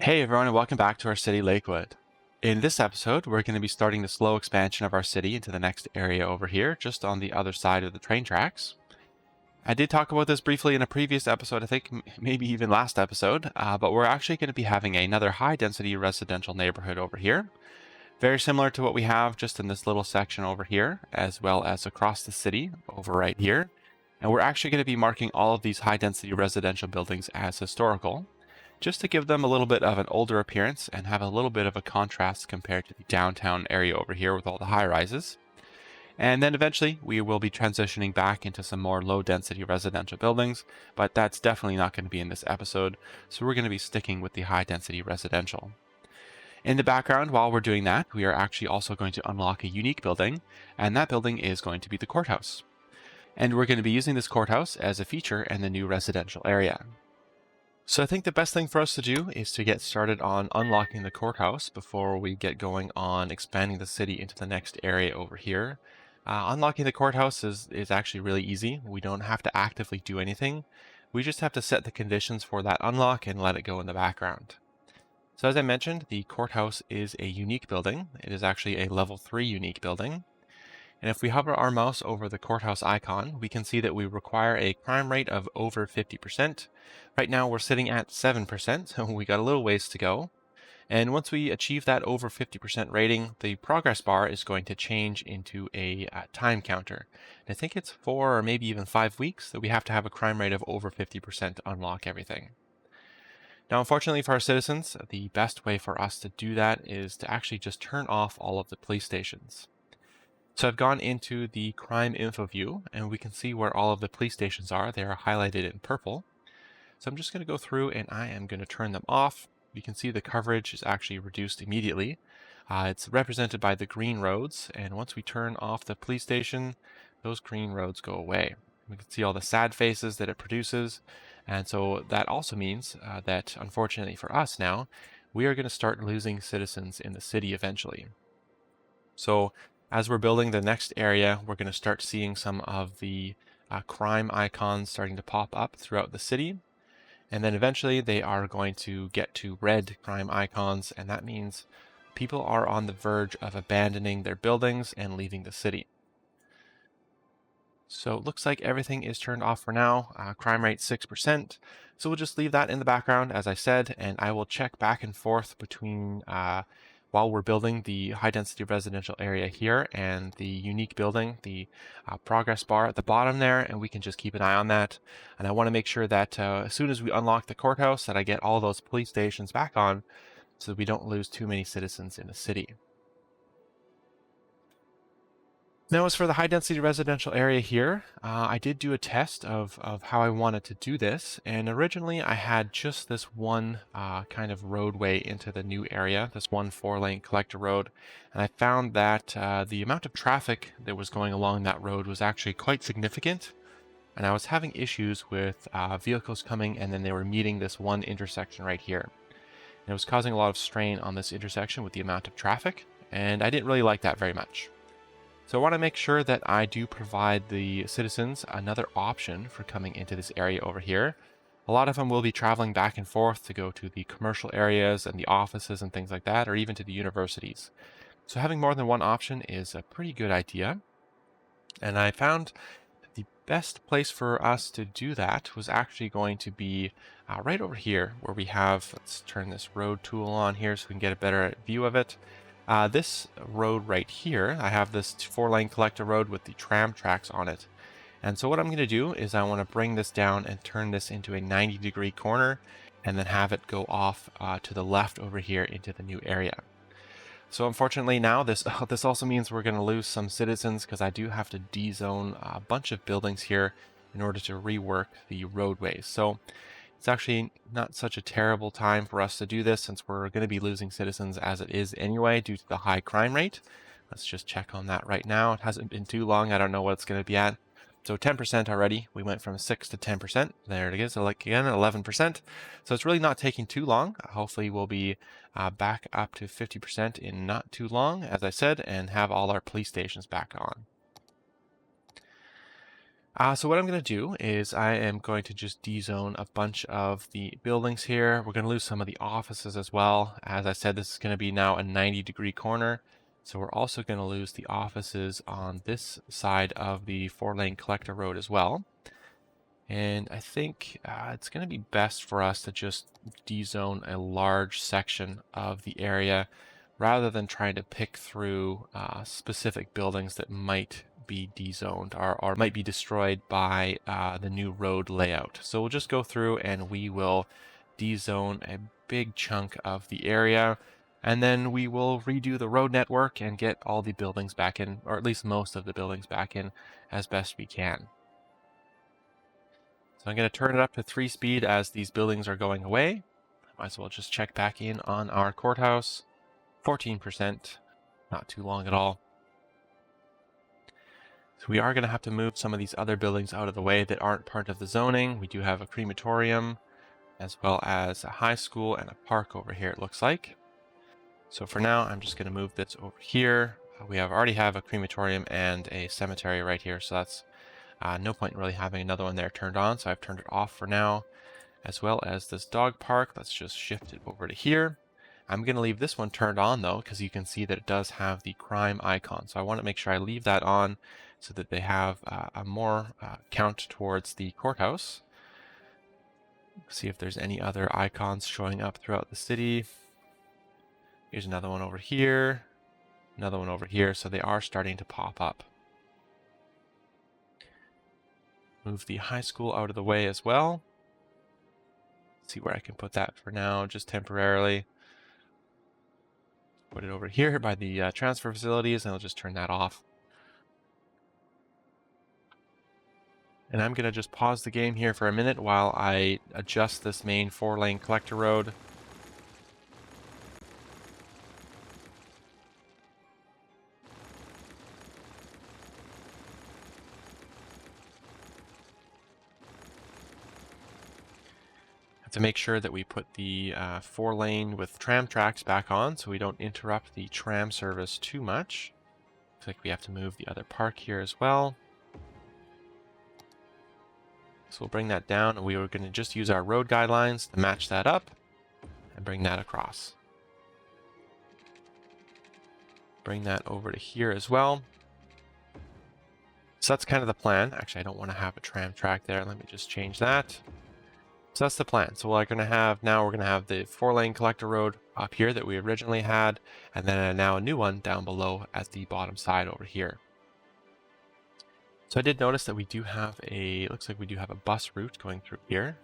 Hey everyone, and welcome back to our city, Lakewood. In this episode, we're going to be starting the slow expansion of our city into the next area over here, just on the other side of the train tracks. I did talk about this briefly in a previous episode, I think maybe even last episode, but we're actually going to be having another high-density residential neighborhood over here. Very similar to what we have just in this little section over here, as well as across the city over right here. And we're actually going to be marking all of these high-density residential buildings as historical, just to give them a little bit of an older appearance and have a little bit of a contrast compared to the downtown area over here with all the high rises. And then eventually we will be transitioning back into some more low density residential buildings, but that's definitely not going to be in this episode, so we're going to be sticking with the high density residential. In the background, while we're doing that, we are actually also going to unlock a unique building, and that building is going to be the courthouse. And we're going to be using this courthouse as a feature in the new residential area. So I think the best thing for us to do is to get started on unlocking the courthouse before we get going on expanding the city into the next area over here. Unlocking the courthouse is actually really easy. We don't have to actively do anything. We just have to set the conditions for that unlock and let it go in the background. So as I mentioned, the courthouse is a unique building. It is actually a level 3 unique building. And if we hover our mouse over the courthouse icon, we can see that we require a crime rate of over 50%. Right now we're sitting at 7%, so we got a little ways to go. And once we achieve that over 50% rating, the progress bar is going to change into a time counter. And I think it's 4 or maybe even 5 weeks that we have to have a crime rate of over 50% to unlock everything. Now, unfortunately for our citizens, the best way for us to do that is to actually just turn off all of the police stations. So I've gone into the crime info view and we can see where all of the police stations are. They are highlighted in purple. So I'm just going to go through and I am going to turn them off. You can see the coverage is actually reduced immediately. It's represented by the green roads, and once we turn off the police station, those green roads go away. We can see all the sad faces that it produces, and so that also means that unfortunately for us now, we are going to start losing citizens in the city eventually. So as we're building the next area, we're going to start seeing some of the crime icons starting to pop up throughout the city. And then eventually they are going to get to red crime icons, and that means people are on the verge of abandoning their buildings and leaving the city. So it looks like everything is turned off for now. Crime rate 6%. So we'll just leave that in the background, as I said, and I will check back and forth between while we're building the high density residential area here and the unique building, the progress bar at the bottom there, and we can just keep an eye on that. And I want to make sure that as soon as we unlock the courthouse that I get all those police stations back on so that we don't lose too many citizens in the city. Now, as for the high density residential area here, I did do a test of how I wanted to do this. And originally I had just this one kind of roadway into the new area, this one 4-lane collector road. And I found that the amount of traffic that was going along that road was actually quite significant. And I was having issues with vehicles coming and then they were meeting this one intersection right here. And it was causing a lot of strain on this intersection with the amount of traffic. And I didn't really like that very much. So I want to make sure that I do provide the citizens another option for coming into this area over here. A lot of them will be traveling back and forth to go to the commercial areas and the offices and things like that, or even to the universities. So having more than one option is a pretty good idea. And I found the best place for us to do that was actually going to be right over here where we have, let's turn this road tool on here so we can get a better view of it. This road right here, I have this 4-lane collector road with the tram tracks on it. And so what I'm going to do is I want to bring this down and turn this into a 90-degree corner and then have it go off to the left over here into the new area. So unfortunately now this also means we're going to lose some citizens because I do have to de-zone a bunch of buildings here in order to rework the roadways. So it's actually not such a terrible time for us to do this since we're going to be losing citizens as it is anyway due to the high crime rate. Let's just check on that right now. It hasn't been too long. I don't know what it's going to be at. So 10% already. We went from 6 to 10%. There it is. So like again, 11%. So it's really not taking too long. Hopefully we'll be back up to 50% in not too long, as I said, and have all our police stations back on. So what I'm going to do is I am going to just dezone a bunch of the buildings here. We're going to lose some of the offices as well. As I said, this is going to be now a 90-degree corner. So we're also going to lose the offices on this side of the 4-lane collector road as well. And I think it's going to be best for us to just dezone a large section of the area rather than trying to pick through specific buildings that might be dezoned or might be destroyed by the new road layout. So we'll just go through and we will dezone a big chunk of the area, and then we will redo the road network and get all the buildings back in, or at least most of the buildings back in, as best we can. So I'm going to turn it up to 3 speed as these buildings are going away. Might as well just check back in on our courthouse. 14%, not too long at all. So we are going to have to move some of these other buildings out of the way that aren't part of the zoning. We do have a crematorium, as well as a high school and a park over here, it looks like. So for now, I'm just going to move this over here. We already have a crematorium and a cemetery right here, so that's no point in really having another one there turned on, so I've turned it off for now. As well as this dog park, let's just shift it over to here. I'm going to leave this one turned on though, because you can see that it does have the crime icon. So I want to make sure I leave that on so that they have a more count towards the courthouse. See if there's any other icons showing up throughout the city. Here's another one over here, another one over here. So they are starting to pop up. Move the high school out of the way as well. See where I can put that for now, just temporarily. Put it over here by the transfer facilities, and I'll just turn that off. And I'm going to just pause the game here for a minute while I adjust this main 4-lane collector road. To make sure that we put the 4-lane with tram tracks back on so we don't interrupt the tram service too much. Looks like we have to move the other park here as well. So we'll bring that down, and we were going to just use our road guidelines to match that up and bring that across. Bring that over to here as well. So that's kind of the plan. Actually, I don't want to have a tram track there. Let me just change that. So that's the plan. So we're going to have the 4-lane collector road up here that we originally had, and then now a new one down below at the bottom side over here. So I did notice that we do have looks like we do have a bus route going through here.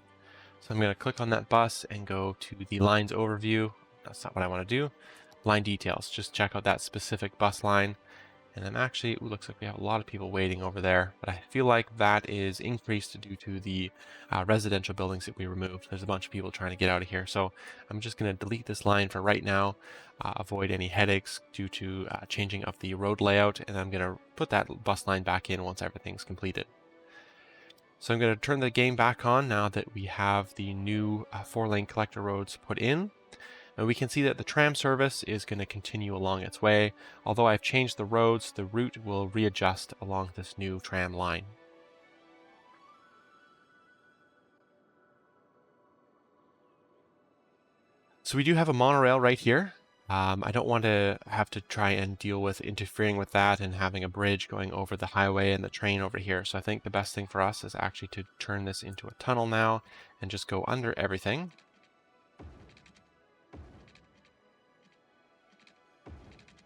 So I'm going to click on that bus and go to the lines overview. That's not what I want to do. Line details. Just check out that specific bus line. And I'm actually, it looks like we have a lot of people waiting over there, but I feel like that is increased due to the residential buildings that we removed. There's a bunch of people trying to get out of here. So I'm just going to delete this line for right now, avoid any headaches due to changing of the road layout, and I'm going to put that bus line back in once everything's completed. So I'm going to turn the game back on now that we have the new 4-lane collector roads put in. And we can see that the tram service is going to continue along its way. Although I've changed the roads, the route will readjust along this new tram line. So we do have a monorail right here. I don't want to have to try and deal with interfering with that and having a bridge going over the highway and the train over here. So I think the best thing for us is actually to turn this into a tunnel now and just go under everything.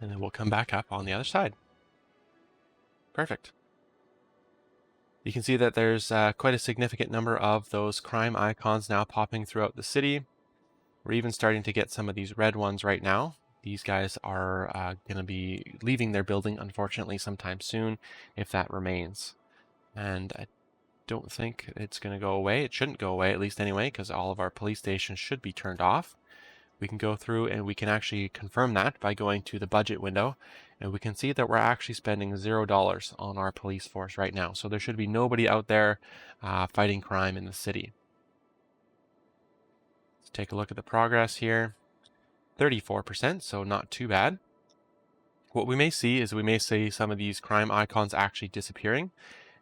And then we'll come back up on the other side. Perfect. You can see that there's quite a significant number of those crime icons now popping throughout the city. We're even starting to get some of these red ones right now. These guys are going to be leaving their building, unfortunately, sometime soon, if that remains. And I don't think it's going to go away. It shouldn't go away, at least anyway, because all of our police stations should be turned off. We can go through and we can actually confirm that by going to the budget window, and we can see that we're actually spending $0 on our police force right now. So there should be nobody out there fighting crime in the city. Let's take a look at the progress here. 34%, so not too bad. What we may see is we may see some of these crime icons actually disappearing.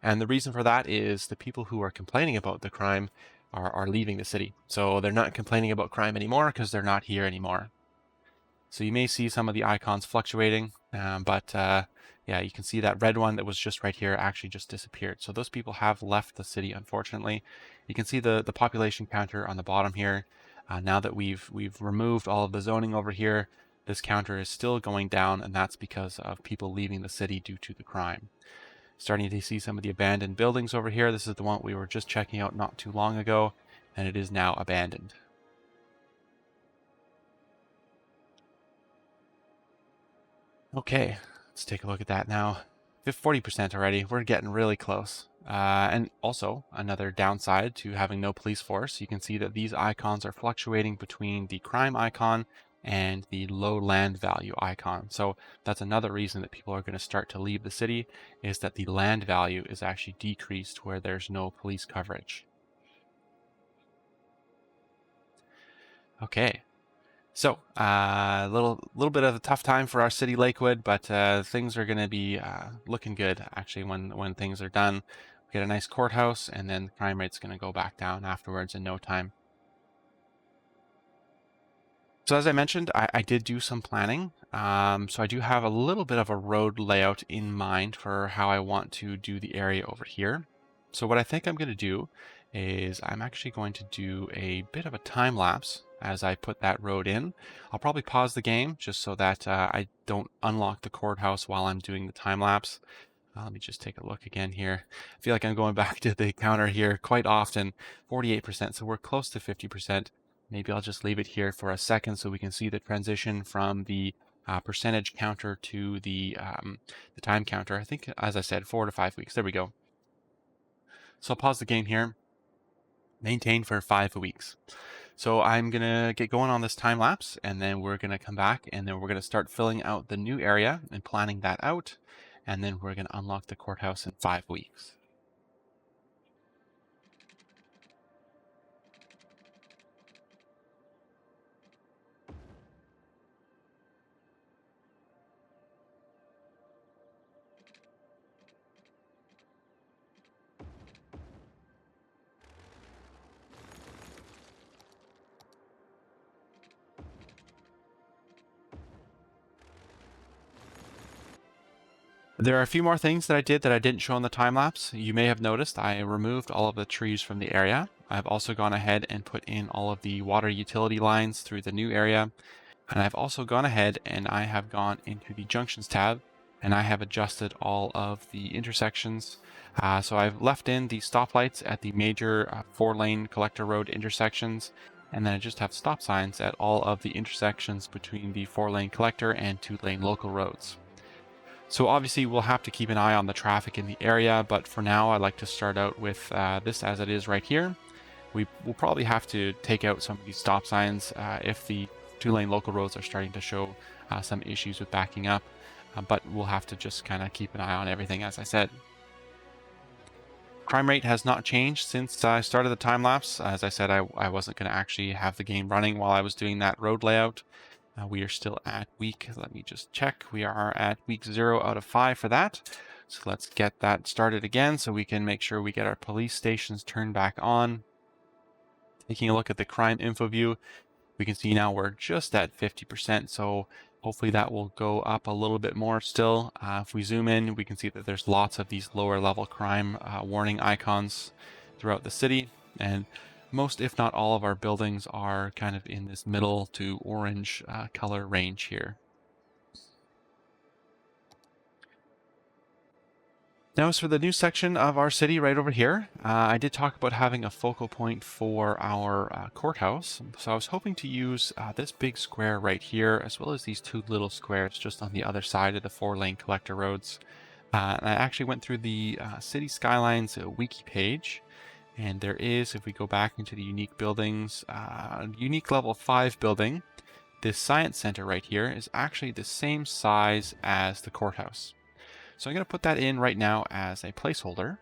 And the reason for that is the people who are complaining about the crime are leaving the city. So they're not complaining about crime anymore because they're not here anymore. So you may see some of the icons fluctuating, but yeah, you can see that red one that was just right here actually just disappeared. So those people have left the city, unfortunately. You can see the population counter on the bottom here. Now that we've removed all of the zoning over here, this counter is still going down, and that's because of people leaving the city due to the crime. Starting to see some of the abandoned buildings over here. This is the one we were just checking out not too long ago, and it is now abandoned. Okay, let's take a look at that now. 40% already. We're getting really close. And also, another downside to having no police force, you can see that these icons are fluctuating between the crime icon and the low land value icon. So that's another reason that people are going to start to leave the city, is that the land value is actually decreased where there's no police coverage. Okay. So, a little bit of a tough time for our city, Lakewood, but things are going to be looking good, actually, when things are done. We get a nice courthouse, and then the crime rate's going to go back down afterwards in no time. So as I mentioned, I did do some planning. So I do have a little bit of a road layout in mind for how I want to do the area over here. So what I think I'm going to do is I'm actually going to do a bit of a time lapse as I put that road in. I'll probably pause the game just so that I don't unlock the courthouse while I'm doing the time lapse. Let me just take a look again here. I feel like I'm going back to the counter here quite often. 48%, so we're close to 50%. Maybe I'll just leave it here for a second so we can see the transition from the percentage counter to the time counter. I think, as I said, 4 to 5 weeks. There we go. So I'll pause the game here. Maintain for 5 weeks. So I'm going to get going on this time lapse, and then we're going to come back, and then we're going to start filling out the new area and planning that out. And then we're going to unlock the courthouse in 5 weeks. There are a few more things that I did that I didn't show in the time lapse. You may have noticed I removed all of the trees from the area. I've also gone ahead and put in all of the water utility lines through the new area. And I've also gone ahead and I have gone into the junctions tab and I have adjusted all of the intersections. So I've left in the stoplights at the major 4-lane collector road intersections. And then I just have stop signs at all of the intersections between the 4-lane collector and 2-lane local roads. So obviously we'll have to keep an eye on the traffic in the area, but for now I'd like to start out with this as it is right here. We will probably have to take out some of these stop signs if the 2-lane local roads are starting to show some issues with backing up, but we'll have to just kind of keep an eye on everything, as I said. Crime rate has not changed since I started the time lapse. As I said, I wasn't going to actually have the game running while I was doing that road layout. We are still at week, let me just check. We are at week 0 out of 5 for that. So let's get that started again so we can make sure we get our police stations turned back on. Taking a look at the crime info view, we can see now we're just at 50%. So hopefully that will go up a little bit more still. If we zoom in, we can see that there's lots of these lower level crime warning icons throughout the city. And most, if not all, of our buildings are kind of in this middle to orange color range here. Now, as for the new section of our city right over here, I did talk about having a focal point for our courthouse. So I was hoping to use this big square right here, as well as these 2 little squares just on the other side of the 4-lane collector roads. And I actually went through the City Skylines wiki page. And there is, if we go back into the unique buildings, unique level 5 building, this science center right here is actually the same size as the courthouse. So I'm going to put that in right now as a placeholder.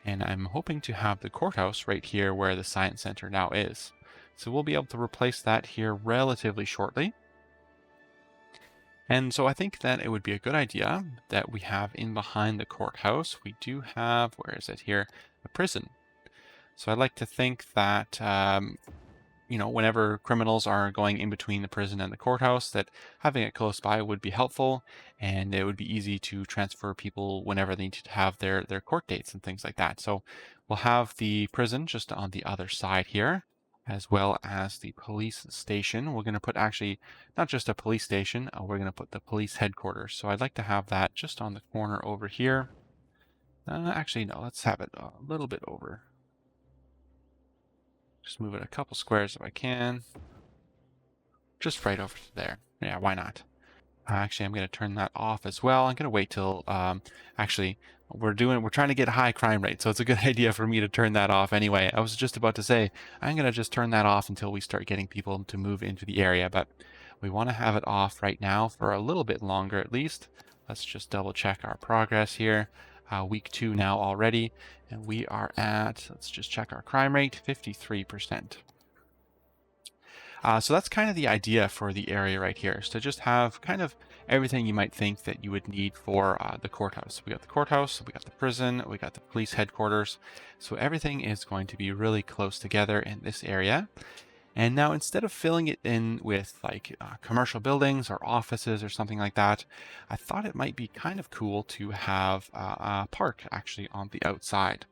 And I'm hoping to have the courthouse right here where the science center now is. So we'll be able to replace that here relatively shortly. And so I think that it would be a good idea that we have in behind the courthouse, we do have, where is it here, a prison. So I'd like to think that, whenever criminals are going in between the prison and the courthouse, that having it close by would be helpful, and it would be easy to transfer people whenever they need to have their court dates and things like that. So we'll have the prison just on the other side here, as well as the police station. We're going to put actually not just a police station, we're going to put the police headquarters. So I'd like to have that just on the corner over here. Actually, no, let's have it a little bit over. Just move it a couple squares if I can. Just right over to there. Yeah, why not? Actually, I'm going to turn that off as well. I'm going to wait till, actually, we're trying to get a high crime rate, so it's a good idea for me to turn that off anyway. I was just about to say, I'm going to just turn that off until we start getting people to move into the area, but we want to have it off right now for a little bit longer at least. Let's just double check our progress here. Week 2 now already, and we are at, let's just check our crime rate, 53%. So that's kind of the idea for the area right here, is to just have kind of everything you might think that you would need for the courthouse. We got the courthouse, we got the prison, we got the police headquarters. So everything is going to be really close together in this area. And now instead of filling it in with like commercial buildings or offices or something like that, I thought it might be kind of cool to have a park actually on the outside.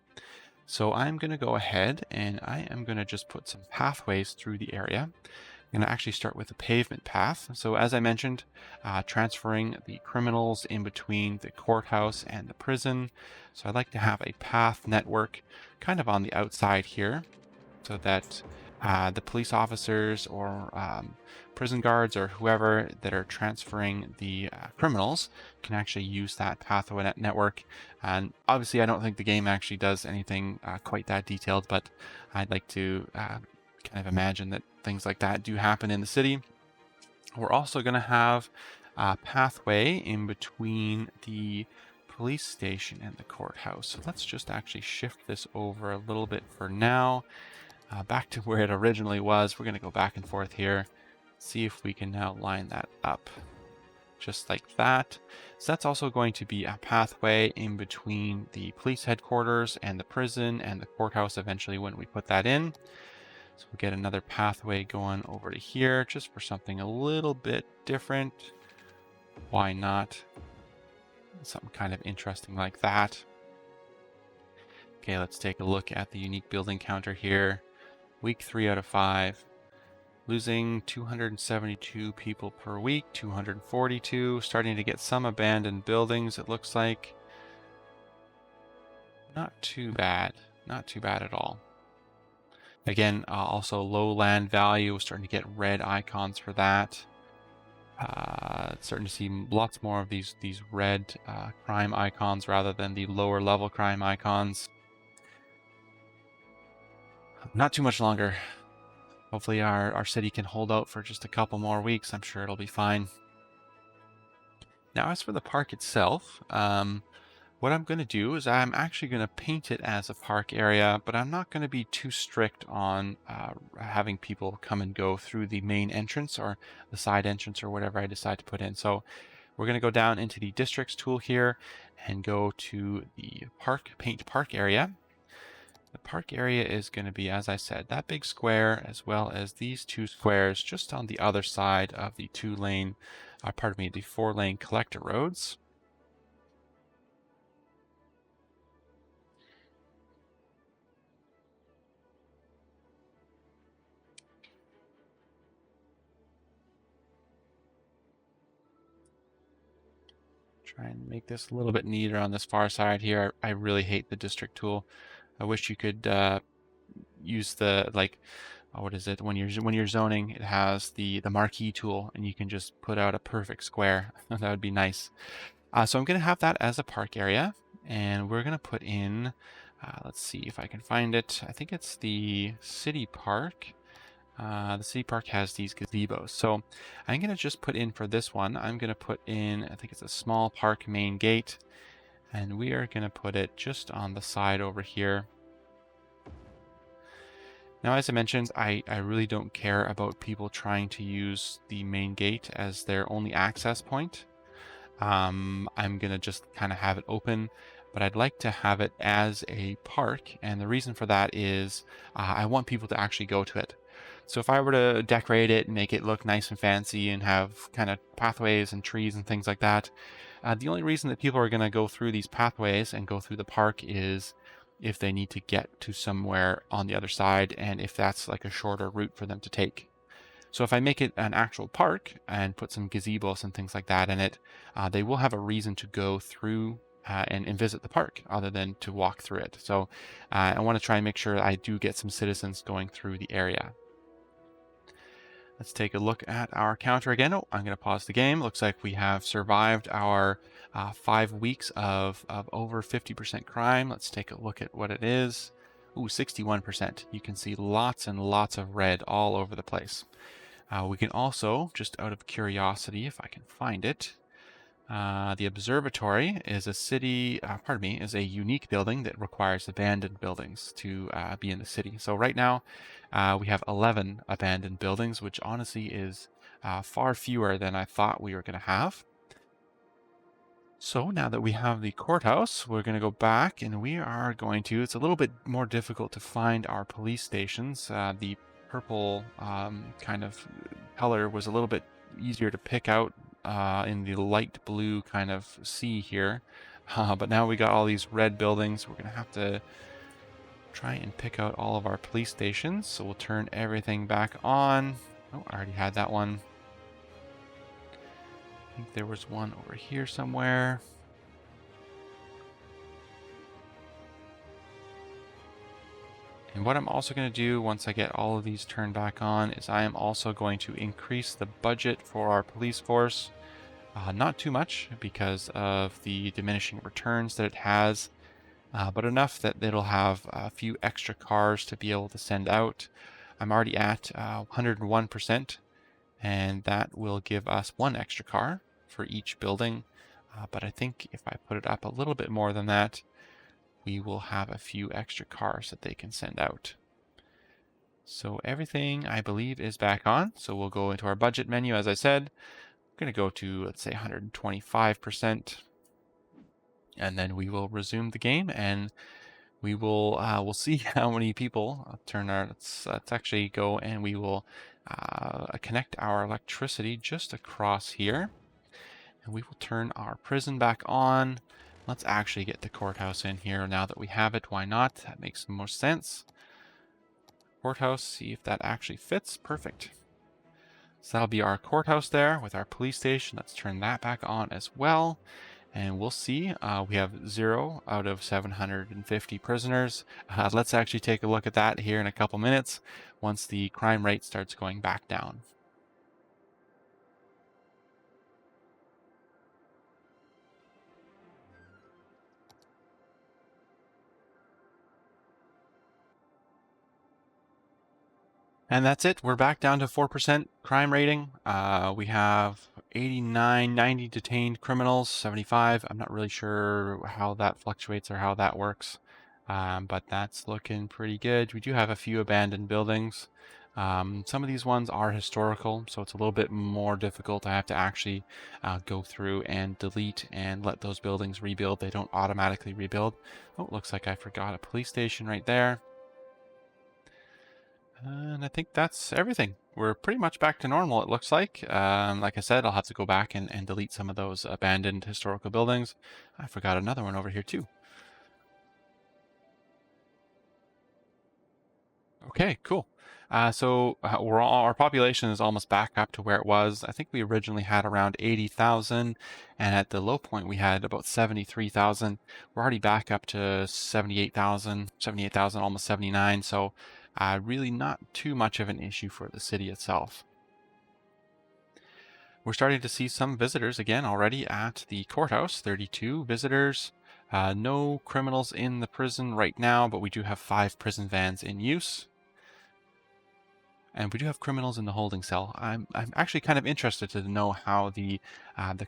So I'm going to go ahead and I am going to just put some pathways through the area. I'm going to actually start with a pavement path. So as I mentioned, transferring the criminals in between the courthouse and the prison. So I'd like to have a path network kind of on the outside here so that the police officers or prison guards or whoever that are transferring the criminals can actually use that pathway network. And obviously I don't think the game actually does anything quite that detailed, but I'd like to kind of imagine that things like that do happen in the city. We're also going to have a pathway in between the police station and the courthouse. So let's just actually shift this over a little bit for now. Back to where it originally was. We're going to go back and forth here. See if we can now line that up just like that. So that's also going to be a pathway in between the police headquarters and the prison and the courthouse eventually when we put that in. So we'll get another pathway going over to here just for something a little bit different. Why not? Something kind of interesting like that. Okay, let's take a look at the unique building counter here. Week 3 out of 5. Losing 272 people per week, 242. Starting to get some abandoned buildings, it looks like. Not too bad. Not too bad at all. Again, also low land value. We're starting to get red icons for that. Starting to see lots more of these red crime icons rather than the lower level crime icons. Not too much longer. Hopefully our city can hold out for just a couple more weeks. I'm sure it'll be fine. Now, as for the park itself, what I'm going to do is I'm actually going to paint it as a park area, but I'm not going to be too strict on having people come and go through the main entrance or the side entrance or whatever I decide to put in. So we're going to go down into the districts tool here and go to the paint park area. The park area is going to be, as I said, that big square as well as these 2 squares just on the other side of the the 4-lane collector roads. Try and make this a little bit neater on this far side here. I really hate the district tool. I wish you could use the what is it, when you're zoning, it has the marquee tool and you can just put out a perfect square. That would be nice. So I'm going to have that as a park area, and we're going to put in let's see if I can find it. I think it's the city park. The city park has these gazebos. So I'm going to just put in for this one, I'm going to put in, I think it's a small park main gate, and we are going to put it just on the side over here. Now, as I mentioned, I really don't care about people trying to use the main gate as their only access point. I'm going to just kind of have it open, but I'd like to have it as a park. And the reason for that is I want people to actually go to it. So if I were to decorate it and make it look nice and fancy and have kind of pathways and trees and things like that, the only reason that people are going to go through these pathways and go through the park is if they need to get to somewhere on the other side and if that's like a shorter route for them to take. So if I make it an actual park and put some gazebos and things like that in it, they will have a reason to go through and visit the park other than to walk through it. So I want to try and make sure I do get some citizens going through the area. Let's take a look at our counter again. Oh, I'm going to pause the game. Looks like we have survived our 5 weeks of over 50% crime. Let's take a look at what it is. Ooh, 61%. You can see lots and lots of red all over the place. We can also, just out of curiosity, if I can find it, the observatory is is a unique building that requires abandoned buildings to be in the city. So right now we have 11 abandoned buildings, which honestly is far fewer than I thought we were going to have. So now that we have the courthouse, we're going to go back and we are going to, it's a little bit more difficult to find our police stations. The purple kind of color was a little bit easier to pick out in the light blue kind of sea here. But now we got all these red buildings. We're going to have to try and pick out all of our police stations. So we'll turn everything back on. Oh, I already had that one. I think there was one over here somewhere. And what I'm also going to do once I get all of these turned back on is I am also going to increase the budget for our police force. Not too much because of the diminishing returns that it has, but enough that it'll have a few extra cars to be able to send out. I'm already at 101%, and that will give us 1 extra car for each building. But I think if I put it up a little bit more than that, we will have a few extra cars that they can send out. So everything I believe is back on. So we'll go into our budget menu, as I said. I'm going to go to, let's say, 125%. And then we will resume the game and we will we'll see how many people let's actually go and we will connect our electricity just across here. And we will turn our prison back on. Let's actually get the courthouse in here now that we have it. Why not? That makes the most sense. Courthouse, see if that actually fits. Perfect. So that'll be our courthouse there with our police station. Let's turn that back on as well. And we'll see. We have 0 out of 750 prisoners. Let's actually take a look at that here in a couple minutes once the crime rate starts going back down. And that's it. We're back down to 4% crime rating. We have 89, 90 detained criminals, 75. I'm not really sure how that fluctuates or how that works, but that's looking pretty good. We do have a few abandoned buildings. Some of these ones are historical, so it's a little bit more difficult. I have to actually go through and delete and let those buildings rebuild. They don't automatically rebuild. Oh, looks like I forgot a police station right there. And I think that's everything. We're pretty much back to normal, it looks like. Like I said, I'll have to go back and delete some of those abandoned historical buildings. I forgot another one over here too. Okay, cool. Our population is almost back up to where it was. I think we originally had around 80,000, and at the low point we had about 73,000. We're already back up to 78,000, almost 79. So really not too much of an issue for the city itself. We're starting to see some visitors again already at the courthouse, 32 visitors. No criminals in the prison right now, but we do have 5 prison vans in use. And we do have criminals in the holding cell. I'm actually kind of interested to know how the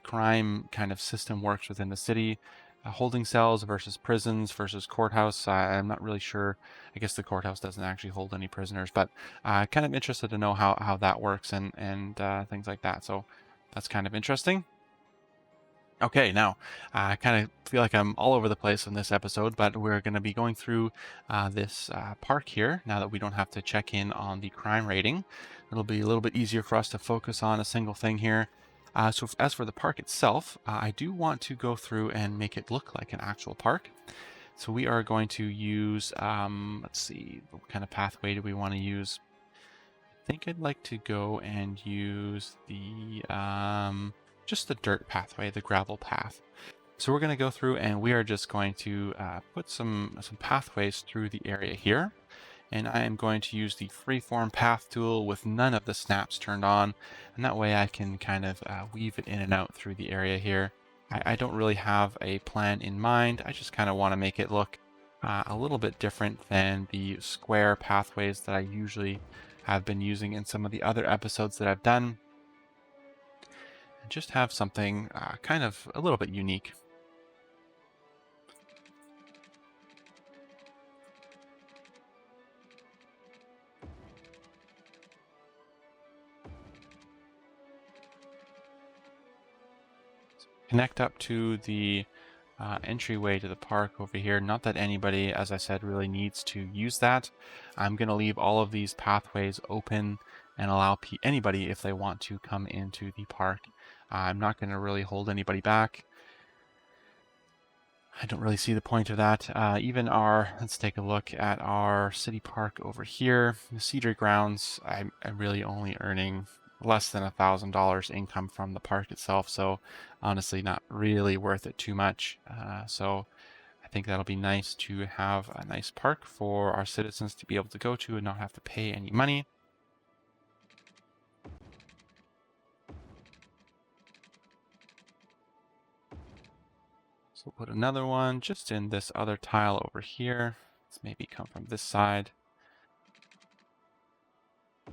crime kind of system works within the city. holding cells versus prisons versus courthouse. I'm not really sure. I guess the courthouse doesn't actually hold any prisoners, but kind of interested to know how that works and things like that. So that's kind of interesting. Okay, now I kind of feel like I'm all over the place in this episode, but we're going to be going through this park here now that we don't have to check in on the crime rating. It'll be a little bit easier for us to focus on a single thing here. As for the park itself, I do want to go through and make it look like an actual park. So we are going to use, let's see, what kind of pathway do we want to use? I think I'd like to go and use the just the dirt pathway, the gravel path. So we're going to go through and we are just going to put some pathways through the area here. And I am going to use the freeform path tool with none of the snaps turned on. And that way I can kind of weave it in and out through the area here. I don't really have a plan in mind. I just kind of want to make it look a little bit different than the square pathways that I usually have been using in some of the other episodes that I've done. Just have something kind of a little bit unique. Connect up to the entryway to the park over here. Not that anybody, as I said, really needs to use that. I'm going to leave all of these pathways open and allow anybody, if they want to, come into the park. I'm not going to really hold anybody back. I don't really see the point of that. Even let's take a look at our city park over here. The Cedar Grounds, I'm really only earning less than $1,000 income from the park itself. So honestly, not really worth it too much. So I think that'll be nice to have a nice park for our citizens to be able to go to and not have to pay any money. So we'll put another one just in this other tile over here. Let's maybe come from this side.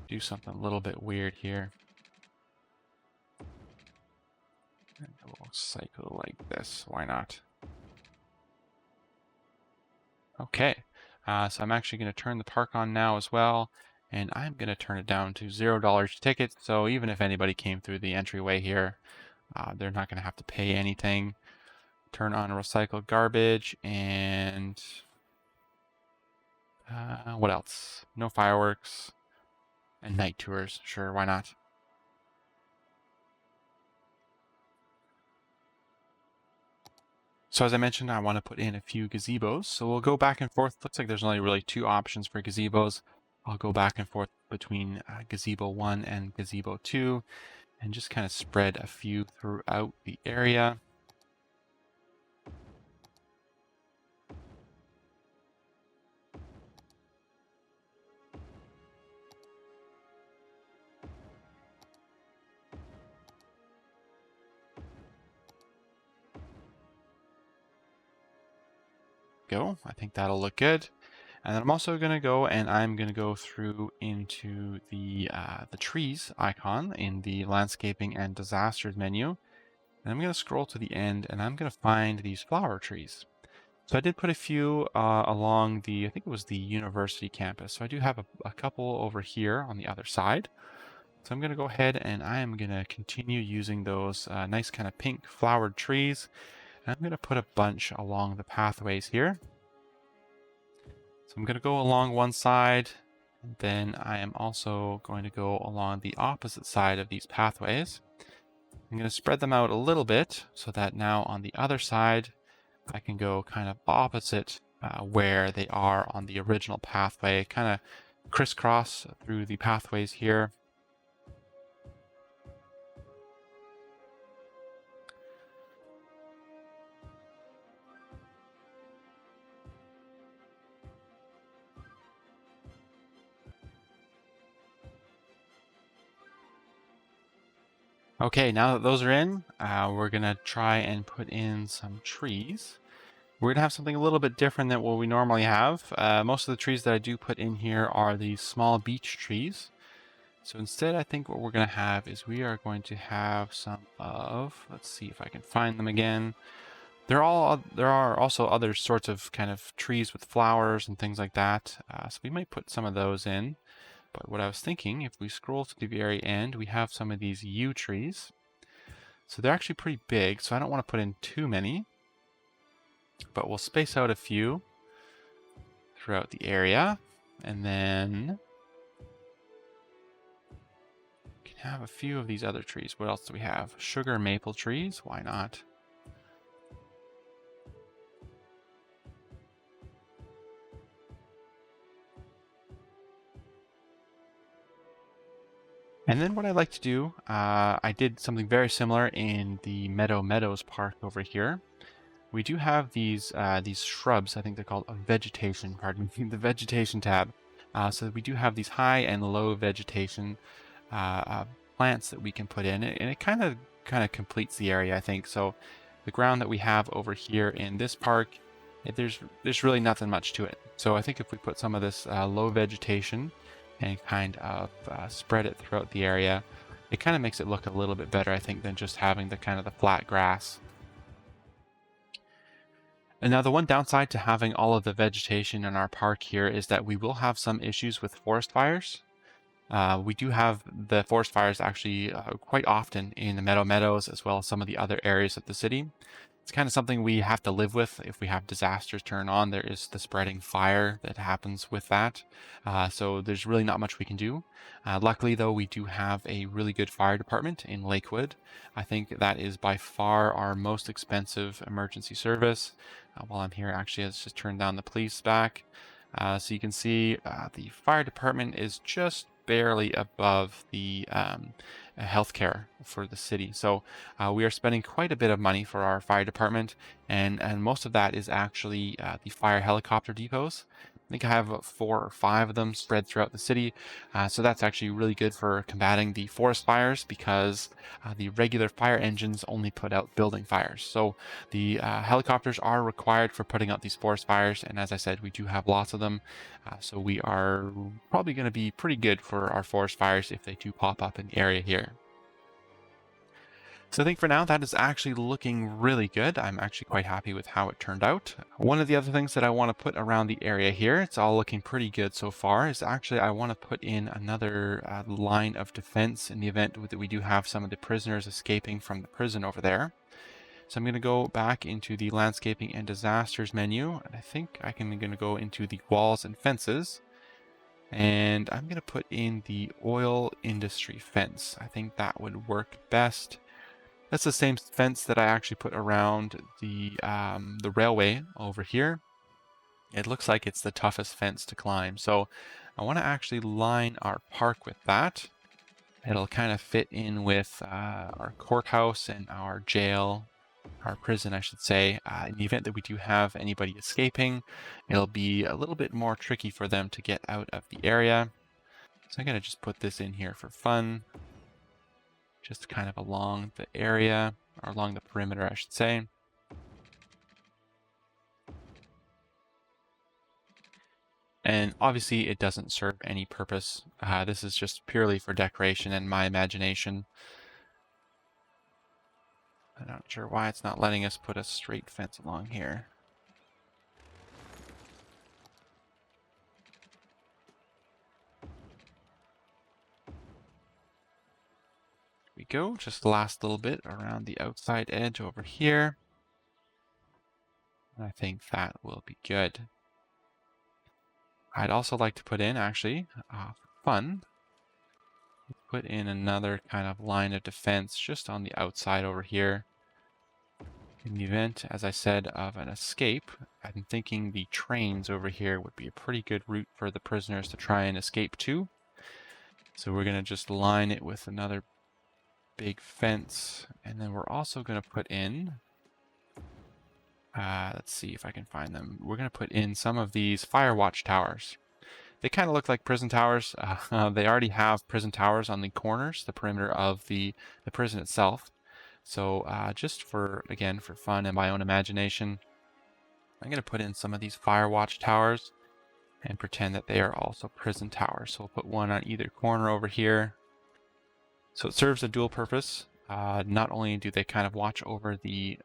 Do something a little bit weird here. And we'll cycle like this. Why not? Okay. So I'm actually going to turn the park on now as well. And I'm going to turn it down to $0 ticket. So even if anybody came through the entryway here, they're not going to have to pay anything. Turn on recycle garbage and what else? No fireworks and night tours. Sure, why not? So as I mentioned, I want to put in a few gazebos. So we'll go back and forth. Looks like there's only really 2 options for gazebos. I'll go back and forth between gazebo 1 and gazebo 2 and just kind of spread a few throughout the area. Go. I think that'll look good. And then I'm also going to go and I'm going to go through into the trees icon in the landscaping and disasters menu. And I'm going to scroll to the end and I'm going to find these flower trees. So I did put a few along I think it was the university campus. So I do have a couple over here on the other side. So I'm going to go ahead and I am going to continue using those nice kind of pink flowered trees. And I'm going to put a bunch along the pathways here. So I'm going to go along one side, and then I am also going to go along the opposite side of these pathways. I'm going to spread them out a little bit so that now on the other side, I can go kind of opposite where they are on the original pathway, kind of crisscross through the pathways here. Okay, now that those are in, we're going to try and put in some trees. We're going to have something a little bit different than what we normally have. Most of the trees that I do put in here are these small beech trees. So instead, I think what we're going to have is we are going to have some of, let's see if I can find them again. There are also other sorts of kind of trees with flowers and things like that. So we might put some of those in. But what I was thinking, if we scroll to the very end, we have some of these yew trees. So they're actually pretty big, so I don't want to put in too many. But we'll space out a few throughout the area. And then we can have a few of these other trees. What else do we have? Sugar maple trees, why not? And then what I like to do, I did something very similar in the Meadows Park over here. We do have these shrubs, I think they're called vegetation, pardon me, the vegetation tab. So we do have these high and low vegetation plants that we can put in, and it kind of completes the area, I think. So the ground that we have over here in this park, there's really nothing much to it. So I think if we put some of this low vegetation and kind of spread it throughout the area, it kind of makes it look a little bit better, I think, than just having the kind of the flat grass. And now the one downside to having all of the vegetation in our park here is that we will have some issues with forest fires. We do have the forest fires actually quite often in the Meadows as well as some of the other areas of the city. It's kind of something we have to live with. If we have disasters turn on, there is the spreading fire that happens with that. So there's really not much we can do. Luckily, though, we do have a really good fire department in Lakewood. I think that is by far our most expensive emergency service. While I'm here, actually, let's just turn down the police back. So you can see the fire department is just barely above the healthcare for the city. So we are spending quite a bit of money for our fire department, and most of that is actually the fire helicopter depots. I think I have 4 or 5 of them spread throughout the city. So that's actually really good for combating the forest fires, because the regular fire engines only put out building fires. So the helicopters are required for putting out these forest fires. And as I said, we do have lots of them. So we are probably going to be pretty good for our forest fires if they do pop up in the area here. So I think for now that is actually looking really good. I'm actually quite happy with how it turned out. One of the other things that I want to put around the area here, it's all looking pretty good so far, is actually I want to put in another line of defense in the event that we do have some of the prisoners escaping from the prison over there. So I'm going to go back into the landscaping and disasters menu, and I think I'm going to go into the walls and fences. And I'm going to put in the oil industry fence. I think that would work best. That's the same fence that I actually put around the railway over here. It looks like it's the toughest fence to climb. So I want to actually line our park with that. It'll kind of fit in with our courthouse and our jail, our prison, I should say. In the event that we do have anybody escaping, it'll be a little bit more tricky for them to get out of the area. So I'm going to just put this in here for fun. Just kind of along the area, or along the perimeter, I should say. And obviously it doesn't serve any purpose. This is just purely for decoration and my imagination. I'm not sure why it's not letting us put a straight fence along here. We go, just the last little bit around the outside edge over here. And I think that will be good. I'd also like to put in, actually, for fun, put in another kind of line of defense just on the outside over here. In the event, as I said, of an escape, I'm thinking the trains over here would be a pretty good route for the prisoners to try and escape to. So we're going to just line it with another big fence, and then we're also going to put in, let's see if I can find them. We're going to put in some of these fire watch towers. They kind of look like prison towers. They already have prison towers on the corners, the perimeter of the prison itself. So just for, again, for fun and my own imagination, I'm going to put in some of these fire watch towers and pretend that they are also prison towers. So we'll put one on either corner over here. So it serves a dual purpose. Not only do they kind of watch over the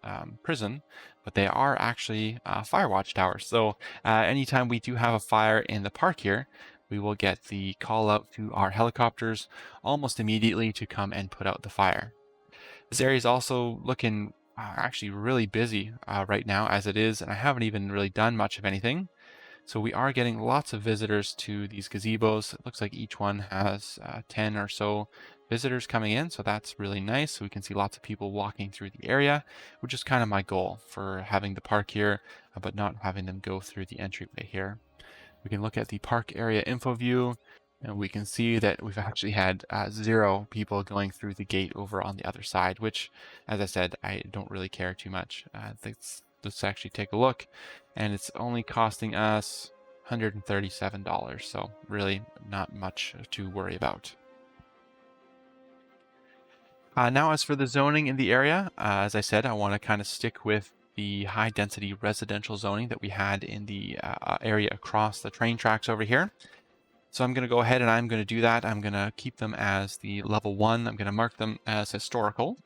prison, but they are actually fire watch towers. So anytime we do have a fire in the park here, we will get the call out to our helicopters almost immediately to come and put out the fire. This area is also looking actually really busy right now as it is, and I haven't even really done much of anything. So we are getting lots of visitors to these gazebos. It looks like each one has 10 or so visitors coming in, so that's really nice. So we can see lots of people walking through the area, which is kind of my goal for having the park here, but not having them go through the entryway here. We can look at the park area info view, and we can see that we've actually had 0 people going through the gate over on the other side, which, as I said, I don't really care too much. Let's actually take a look, and it's only costing us $137, so really not much to worry about. Now, as for the zoning in the area, as I said, I want to kind of stick with the high density residential zoning that we had in the area across the train tracks over here. So I'm going to go ahead and I'm going to do that. I'm going to keep them as the level 1. I'm going to mark them as historical.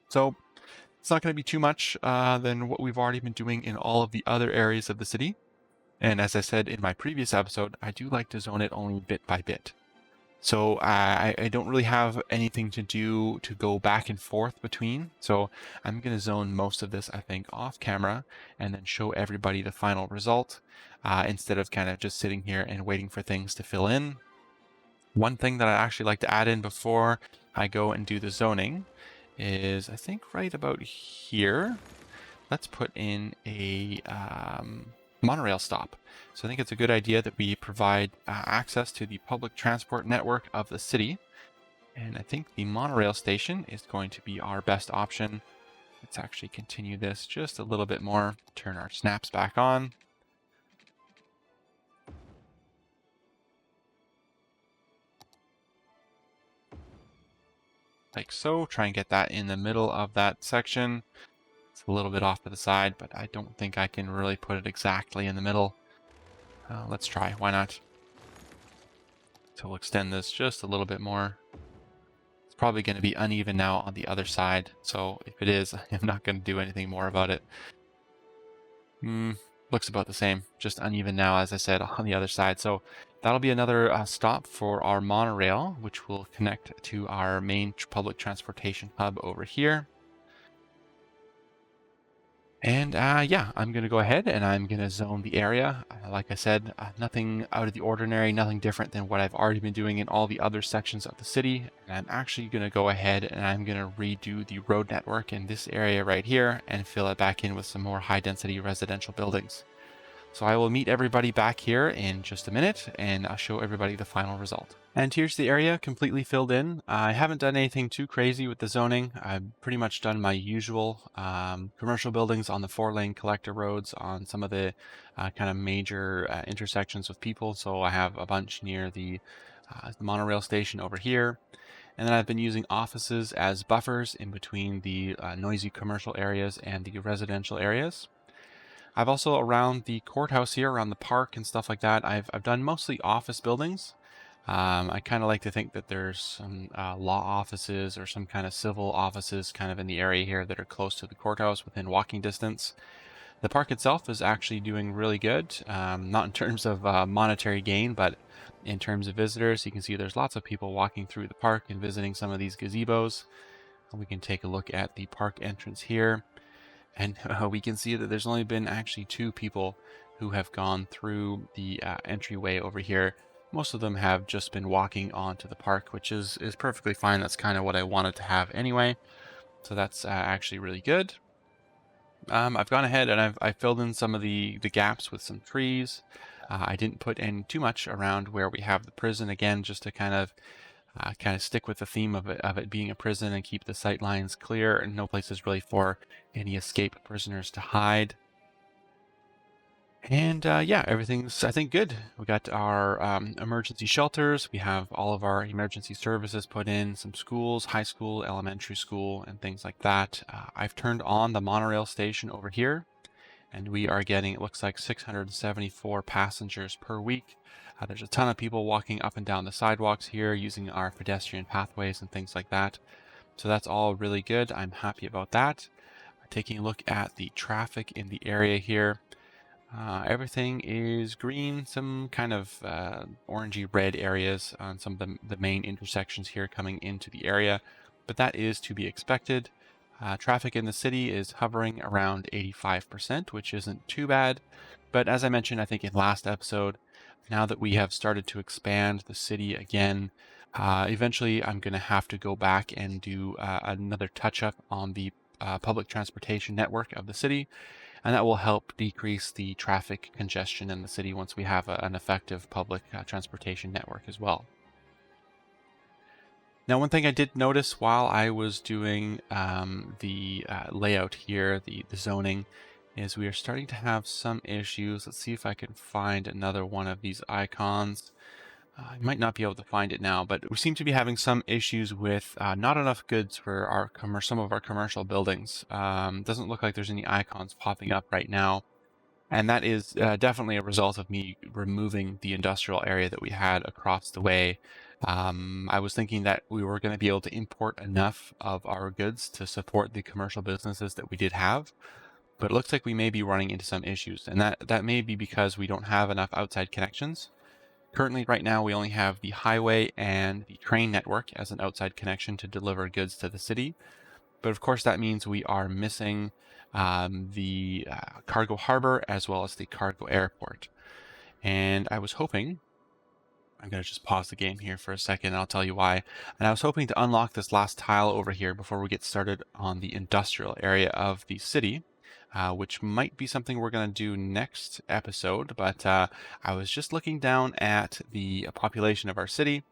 So it's not going to be too much than what we've already been doing in all of the other areas of the city. And as I said in my previous episode, I do like to zone it only bit by bit. So I don't really have anything to do to go back and forth between. So I'm going to zone most of this, I think, off camera and then show everybody the final result instead of kind of just sitting here and waiting for things to fill in. One thing that I actually like to add in before I go and do the zoning is, I think right about here, let's put in a monorail stop. So I think it's a good idea that we provide access to the public transport network of the city. And I think the monorail station is going to be our best option. Let's actually continue this just a little bit more, turn our snaps back on. Like so, try and get that in the middle of that section. It's a little bit off to the side, but I don't think I can really put it exactly in the middle. Let's try, why not? So we'll extend this just a little bit more. It's probably going to be uneven now on the other side, so if it is, I'm not going to do anything more about it. Looks about the same, just uneven now, as I said, on the other side. So that'll be another stop for our monorail, which will connect to our main public transportation hub over here. And yeah, I'm going to go ahead and I'm going to zone the area. Like I said, nothing out of the ordinary, nothing different than what I've already been doing in all the other sections of the city. And I'm actually going to go ahead and I'm going to redo the road network in this area right here and fill it back in with some more high density residential buildings. So I will meet everybody back here in just a minute and I'll show everybody the final result. And here's the area completely filled in. I haven't done anything too crazy with the zoning. I've pretty much done my usual commercial buildings on the 4-lane collector roads on some of the kind of major intersections with people. So I have a bunch near the monorail station over here. And then I've been using offices as buffers in between the noisy commercial areas and the residential areas. I've also, around the courthouse here, around the park and stuff like that, I've done mostly office buildings. I kind of like to think that there's some law offices or some kind of civil offices kind of in the area here that are close to the courthouse within walking distance. The park itself is actually doing really good, not in terms of monetary gain, but in terms of visitors. You can see there's lots of people walking through the park and visiting some of these gazebos. We can take a look at the park entrance here. And we can see that there's only been actually 2 people who have gone through the entryway over here. Most of them have just been walking onto the park, which is perfectly fine. That's kind of what I wanted to have anyway. So that's actually really good. I've gone ahead and I've filled in some of the gaps with some trees. I didn't put in too much around where we have the prison, again, just to kind of stick with the theme of it being a prison and keep the sight lines clear, and no places really for any escaped prisoners to hide. And yeah, everything's, I think, good. We got our emergency shelters. We have all of our emergency services put in, some schools, high school, elementary school, and things like that. I've turned on the monorail station over here, and we are getting, it looks like, 674 passengers per week. There's a ton of people walking up and down the sidewalks here using our pedestrian pathways and things like that. So that's all really good. I'm happy about that. Taking a look at the traffic in the area here. Everything is green, some kind of orangey red areas on some of the main intersections here coming into the area, but that is to be expected. Traffic in the city is hovering around 85%, which isn't too bad. But as I mentioned, I think in last episode, now that we have started to expand the city again, eventually I'm going to have to go back and do another touch-up on the public transportation network of the city, and that will help decrease the traffic congestion in the city once we have an effective public transportation network as well. Now, one thing I did notice while I was doing the layout here, the zoning, is we are starting to have some issues. Let's see if I can find another one of these icons. I might not be able to find it now, but we seem to be having some issues with not enough goods for some of our commercial buildings. Doesn't look like there's any icons popping up right now. And that is definitely a result of me removing the industrial area that we had across the way. I was thinking that we were going to be able to import enough of our goods to support the commercial businesses that we did have, but it looks like we may be running into some issues, and that may be because we don't have enough outside connections. Currently, right now, we only have the highway and the train network as an outside connection to deliver goods to the city. But of course, that means we are missing the cargo harbor as well as the cargo airport. And I was hoping, I'm going to just pause the game here for a second and I'll tell you why. And I was hoping to unlock this last tile over here before we get started on the industrial area of the city, which might be something we're going to do next episode. But I was just looking down at the population of our city,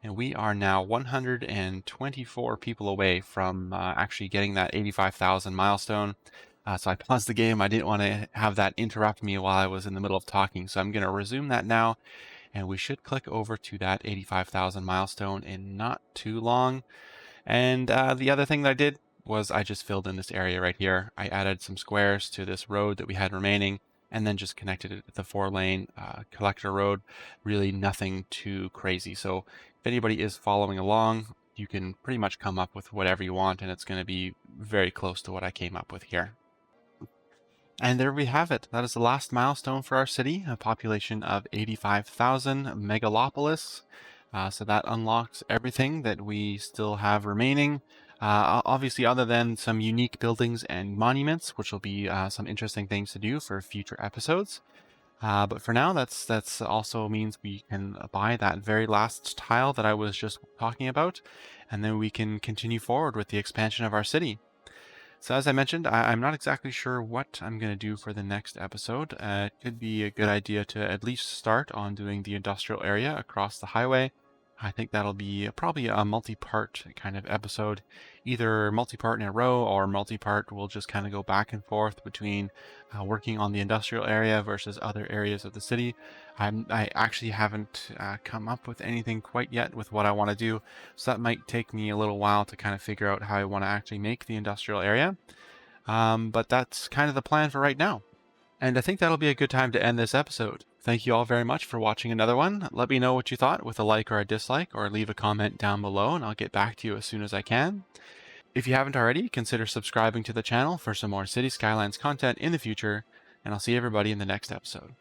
and we are now 124 people away from actually getting that 85,000 milestone. So I paused the game. I didn't want to have that interrupt me while I was in the middle of talking. So I'm going to resume that now, and we should click over to that 85,000 milestone in not too long. And the other thing that I did was I just filled in this area right here. I added some squares to this road that we had remaining, and then just connected it with the 4-lane collector road. Really nothing too crazy. So if anybody is following along, you can pretty much come up with whatever you want, and it's going to be very close to what I came up with here. And there we have it. That is the last milestone for our city, a population of 85,000 megalopolis. So that unlocks everything that we still have remaining. Obviously, other than some unique buildings and monuments, which will be some interesting things to do for future episodes. But for now, that's also means we can buy that very last tile that I was just talking about, and then we can continue forward with the expansion of our city. So as I mentioned, I'm not exactly sure what I'm going to do for the next episode. It could be a good idea to at least start on doing the industrial area across the highway. I think that'll be probably a multi-part kind of episode, either multi-part in a row or multi-part we'll just kind of go back and forth between working on the industrial area versus other areas of the city. I actually haven't come up with anything quite yet with what I want to do, so that might take me a little while to kind of figure out how I want to actually make the industrial area. But that's kind of the plan for right now. And I think that'll be a good time to end this episode. Thank you all very much for watching another one. Let me know what you thought with a like or a dislike, or leave a comment down below and I'll get back to you as soon as I can. If you haven't already, consider subscribing to the channel for some more City Skylines content in the future, and I'll see everybody in the next episode.